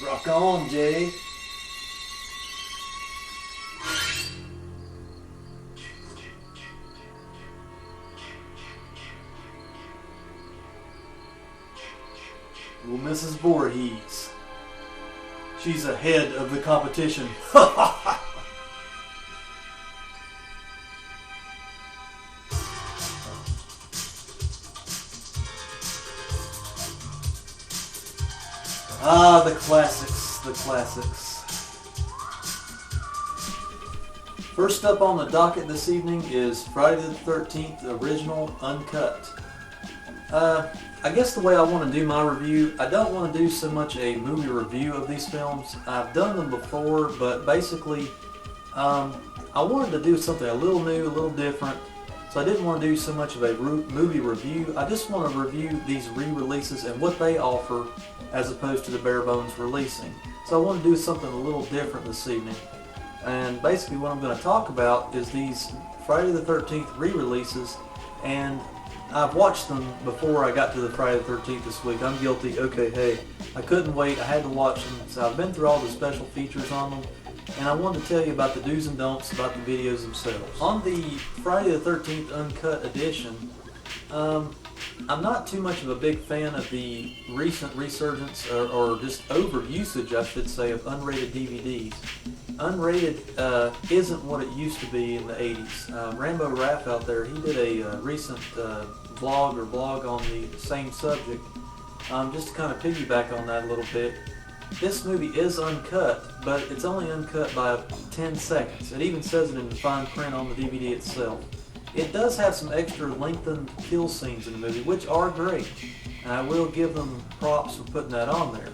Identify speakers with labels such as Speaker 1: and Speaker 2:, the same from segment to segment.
Speaker 1: Rock on, Jay. Well, Mrs. Voorhees. She's ahead of the competition. Ah, the classics, the classics. First up on the docket this evening is Friday the 13th Original Uncut. I guess the way I want to do my review, I don't want to do so much a movie review of these films. I've done them before, but basically I wanted to do something a little new, a little different. So I didn't want to do so much of a movie review. I just want to review these re-releases and what they offer as opposed to the bare bones releasing. So I want to do something a little different this evening. And basically what I'm going to talk about is these Friday the 13th re-releases, and I've watched them before I got to the Friday the 13th this week. I'm guilty. Okay, hey, I couldn't wait. I had to watch them. So I've been through all the special features on them. And I wanted to tell you about the do's and don'ts about the videos themselves. On the Friday the 13th Uncut edition, I'm not too much of a big fan of the recent resurgence, or just overusage, I should say, of unrated DVDs. Unrated isn't what it used to be in the 80s. Rambo Raff out there, he did a recent blog on the same subject. Just to kind of piggyback on that a little bit. This movie is uncut, but it's only uncut by 10 seconds. It even says it in the fine print on the DVD itself. It does have some extra lengthened kill scenes in the movie, which are great, and I will give them props for putting that on there.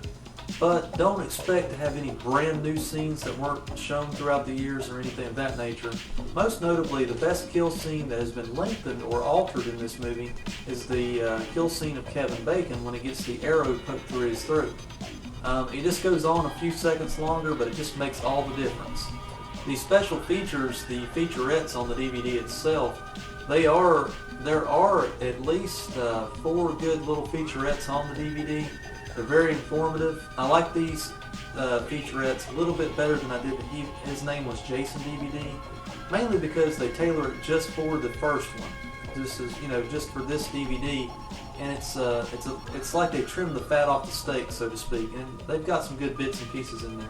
Speaker 1: But don't expect to have any brand new scenes that weren't shown throughout the years or anything of that nature. Most notably, the best kill scene that has been lengthened or altered in this movie is the kill scene of Kevin Bacon when he gets the arrow poked through his throat. It just goes on a few seconds longer, but it just makes all the difference. The special features, the featurettes on the DVD itself, there are at least 4 good little featurettes on the DVD. They're very informative. I like these featurettes a little bit better than I did His Name Was Jason DVD, mainly because they tailor it just for the first one. This is, just for this DVD. And it's like they trimmed the fat off the steak, so to speak, and they've got some good bits and pieces in there.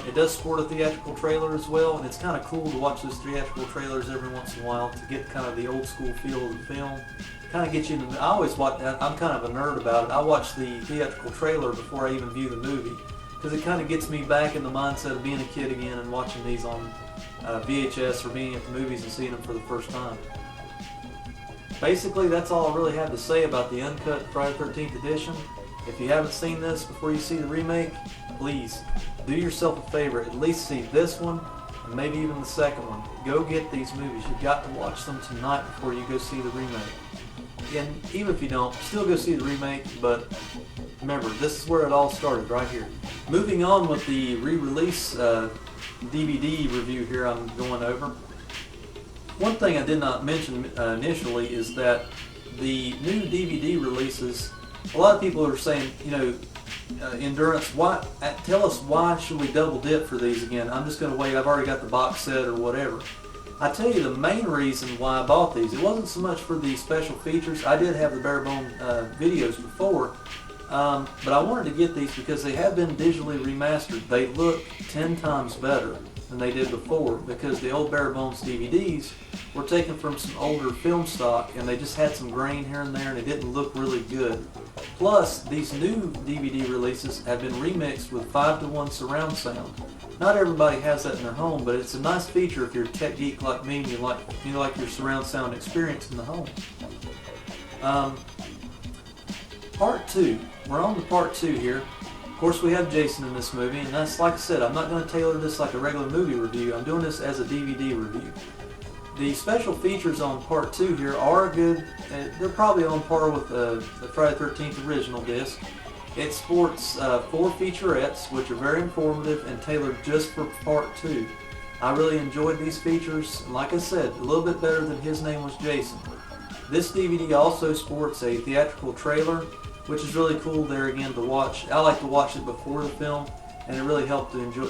Speaker 1: It does sport a theatrical trailer as well, and it's kind of cool to watch those theatrical trailers every once in a while to get kind of the old school feel of the film. Kind of get you into. I always watch. I'm kind of a nerd about it. I watch the theatrical trailer before I even view the movie because it kind of gets me back in the mindset of being a kid again and watching these on VHS or being at the movies and seeing them for the first time. Basically, that's all I really have to say about the Uncut Friday the 13th edition. If you haven't seen this before you see the remake, please do yourself a favor. At least see this one and maybe even the second one. Go get these movies. You've got to watch them tonight before you go see the remake. And even if you don't, still go see the remake, but remember, this is where it all started, right here. Moving on with the re-release DVD review here I'm going over. One thing I did not mention initially is that the new DVD releases, a lot of people are saying, Endurance, tell us why should we double dip for these again? I'm just going to wait, I've already got the box set or whatever. I tell you the main reason why I bought these, it wasn't so much for the special features. I did have the bare bone videos before, but I wanted to get these because they have been digitally remastered. They look 10 times better than they did before because the old bare bones DVDs were taken from some older film stock and they just had some grain here and there and it didn't look really good. Plus, these new DVD releases have been remixed with 5:1 surround sound. Not everybody has that in their home, but it's a nice feature if you're a tech geek like me and you like your surround sound experience in the home. Part 2. We're on to part 2 here. Of course, we have Jason in this movie, and that's, like I said, I'm not going to tailor this like a regular movie review. I'm doing this as a DVD review. The special features on part 2 here are good. They're probably on par with the Friday the 13th original disc. It sports 4 featurettes, which are very informative and tailored just for part 2. I really enjoyed these features, and like I said, a little bit better than His Name Was Jason. This DVD also sports a theatrical trailer, which is really cool there again to watch. I like to watch it before the film, and it really helped to enjoy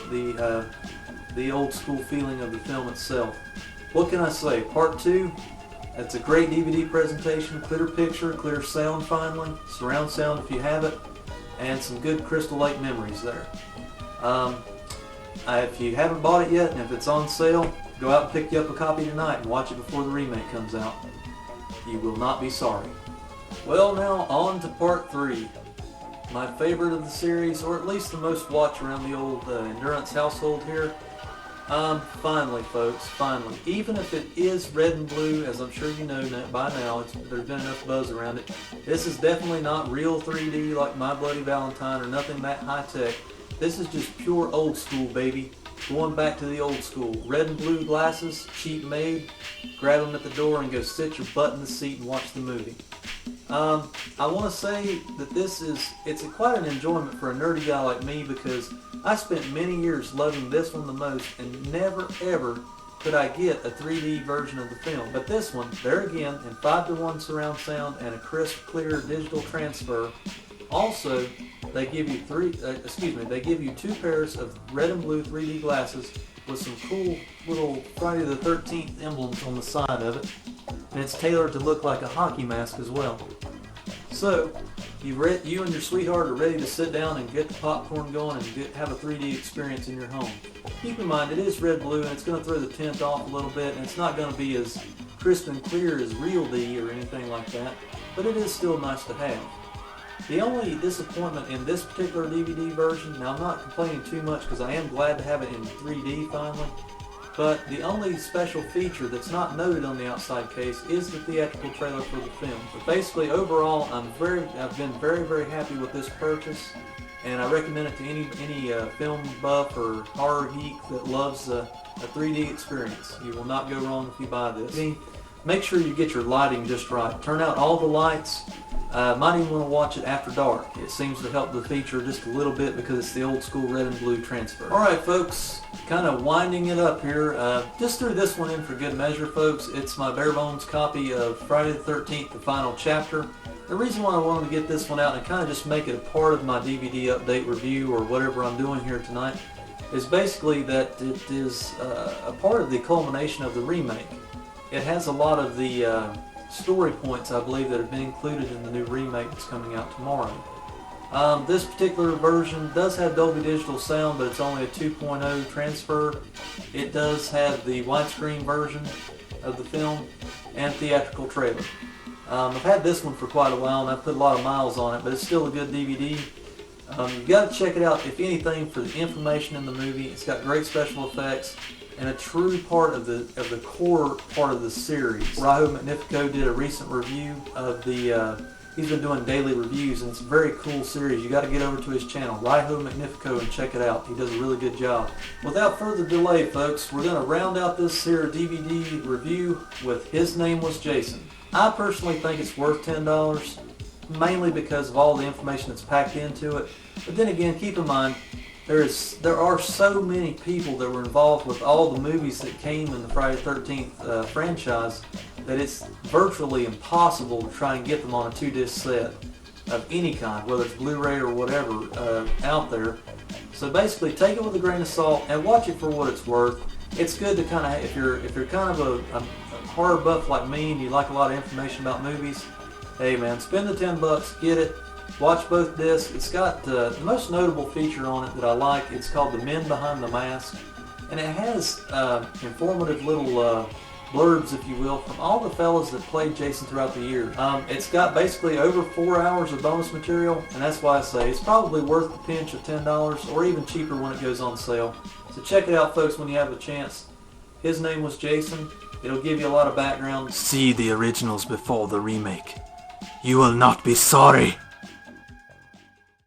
Speaker 1: the old school feeling of the film itself. What can I say? Part 2, it's a great DVD presentation, clear picture, clear sound finally, surround sound if you have it, and some good Crystal Lake memories there. If you haven't bought it yet, and if it's on sale, go out and pick you up a copy tonight and watch it before the remake comes out. You will not be sorry. Well, now on to part 3. My favorite of the series, or at least the most watched around the old Endurance household here. Finally folks, finally. Even if it is red and blue, as I'm sure you know by now, there's been enough buzz around it. This is definitely not real 3D like My Bloody Valentine or nothing that high tech. This is just pure old school, baby. Going back to the old school. Red and blue glasses, cheap made. Grab them at the door and go sit your butt in the seat and watch the movie. I want to say that it's quite an enjoyment for a nerdy guy like me, because I spent many years loving this one the most, and never ever could I get a 3D version of the film. But this one, there again, in 5:1 surround sound and a crisp, clear digital transfer. Also, they give you they give you 2 pairs of red and blue 3D glasses with some cool little Friday the 13th emblems on the side of it, and it's tailored to look like a hockey mask as well. So, you and your sweetheart are ready to sit down and get the popcorn going and have a 3D experience in your home. Keep in mind, it is red-blue, and it's going to throw the tint off a little bit, and it's not going to be as crisp and clear as Real D or anything like that, but it is still nice to have. The only disappointment in this particular DVD version, now I'm not complaining too much because I am glad to have it in 3D finally, but the only special feature that's not noted on the outside case is the theatrical trailer for the film. But basically, overall, I've been very, very happy with this purchase, and I recommend it to any film buff or horror geek that loves a 3D experience. You will not go wrong if you buy this. Make sure you get your lighting just right. Turn out all the lights. Might even want to watch it after dark. It seems to help the feature just a little bit because it's the old school red and blue transfer. Alright folks, kind of winding it up here. Just threw this one in for good measure, folks. It's my bare bones copy of Friday the 13th, the final chapter. The reason why I wanted to get this one out and kind of just make it a part of my DVD update review or whatever I'm doing here tonight is basically that it is a part of the culmination of the remake. It has a lot of the story points, I believe, that have been included in the new remake that's coming out tomorrow. This particular version does have Dolby Digital sound, but it's only a 2.0 transfer. It does have the widescreen version of the film and theatrical trailer. I've had this one for quite a while and I've put a lot of miles on it, but it's still a good DVD. You've got to check it out, if anything, for the information in the movie. It's got great special effects and a true part of the core part of the series. Raiho Magnifico did a recent review of the, he's been doing daily reviews, and it's a very cool series. You got to get over to his channel, Raiho Magnifico, and check it out. He does a really good job. Without further delay, folks, we're going to round out this here DVD review with His Name Was Jason. I personally think it's worth $10, mainly because of all the information that's packed into it. But then again, keep in mind, there are so many people that were involved with all the movies that came in the Friday the 13th franchise that it's virtually impossible to try and get them on a 2-disc set of any kind, whether it's Blu-ray or whatever out there. So basically, take it with a grain of salt and watch it for what it's worth. It's good to kind of, if you're kind of a horror buff like me and you like a lot of information about movies, hey man, spend the $10, get it. Watch both discs. It's got the most notable feature on it that I like. It's called The Men Behind the Mask, and it has informative little blurbs, if you will, from all the fellas that played Jason throughout the years. It's got basically over 4 hours of bonus material, and that's why I say it's probably worth the pinch of $10 or even cheaper when it goes on sale. So check it out, folks, when you have a chance. His Name Was Jason. It'll give you a lot of background.
Speaker 2: See the originals before the remake. You will not be sorry.